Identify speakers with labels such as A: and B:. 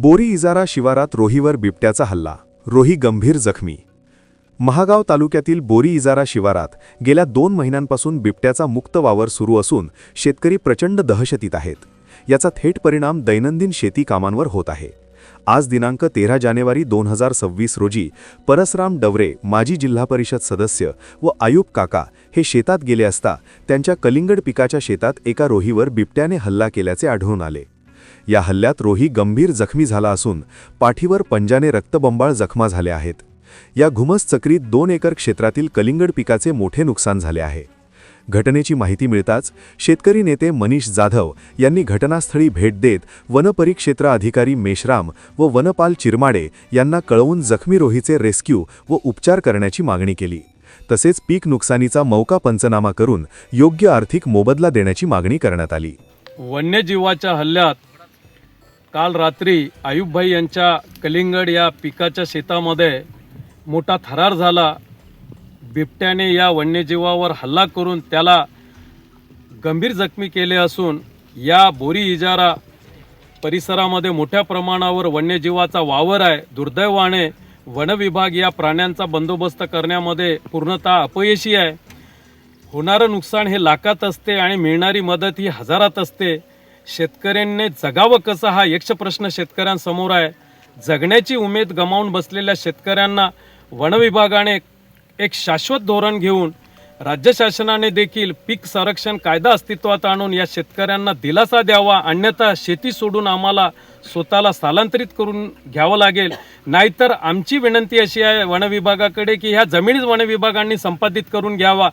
A: बोरी इजारा शिवारात रोहीवर बिबट्याचा हल्ला, रोही गंभीर जखमी। महागाव तालुक्यातील बोरी इजारा शिवारात गेल्या 2 महिन्यांपासून बिबट्याचा मुक्त वावर सुरू असून शेतकरी प्रचंड दहशतीत आहेत। याचा थेट परिणाम दैनंदिन शेती कामांवर होत आहे। आज दिनांक 13 जानेवारी 2026 रोजी परसराम डवरे माजी जिल्हा परिषद सदस्य व आयुब काका हे शेतात गेले असता त्यांच्या कलिंगड पिकाच्या शेतात एका रोहीवर बिबट्याने हल्ला केल्याचे आढळून आले। या हल्ल्यात रोही गंभीर जखमी झाला असून पाठीवर पंजाने रक्तबंबाळ जखमा झाल्या आहेत। या घुमस चक्रीत 2 एकर क्षेत्रातील कलिंगड पिकाचे मोठे नुकसान झाले आहे। घटनेची माहिती मिळताच शेतकरी नेते मनीष जाधव यांनी घटनास्थळी भेट देत वनपरिक्षेत्र अधिकारी मेश्राम व वनपाल चिरमाडे यांना कळवून जखमी रोहीचे रेस्क्यू व उपचार करण्याची मागणी केली। तसेच पीक नुकसानीचा मौका पंचनामा करून योग्य आर्थिक मोबदला देण्याची मागणी करण्यात आली।
B: वन्यजीवाच्या हल्ल्यात काल रात्री आयुबभाई यांच्या कलिंगड या पिकाच्या शेतामध्ये मोठा थरार झाला। बिबट्याने या वन्यजीवावर हल्ला करून त्याला गंभीर जखमी केले असून या बोरी इजारा परिसरामध्ये मोठ्या प्रमाणावर वन्यजीवाचा वावर आहे। दुर्दैवाने वन विभाग या प्राण्यांचा बंदोबस्त करण्यामध्ये पूर्णतः अपयशी आहे। होणारं नुकसान हे लाखात असते आणि मिळणारी मदत ही हजारात असते। शेतकऱ्यांनी जगावं कसं हा यक्ष प्रश्न शेतकऱ्यांसमोर आहे। जगण्याची उमेद गमावून बसलेल्या शेतकऱ्यांना वन विभागाने एक शाश्वत धोरण घेऊन राज्य शासनाने देखील पीक संरक्षण कायदा अस्तित्वात आणून या शेतकऱ्यांना दिलासा द्यावा, अन्यथा शेती सोडून आम्हाला स्वतःला स्थलांतरित करून घ्यावं लागेल। नाहीतर आमची विनंती अशी आहे वन विभागाकडे की ह्या जमिनी वन विभागाने संपादित करून घ्यावा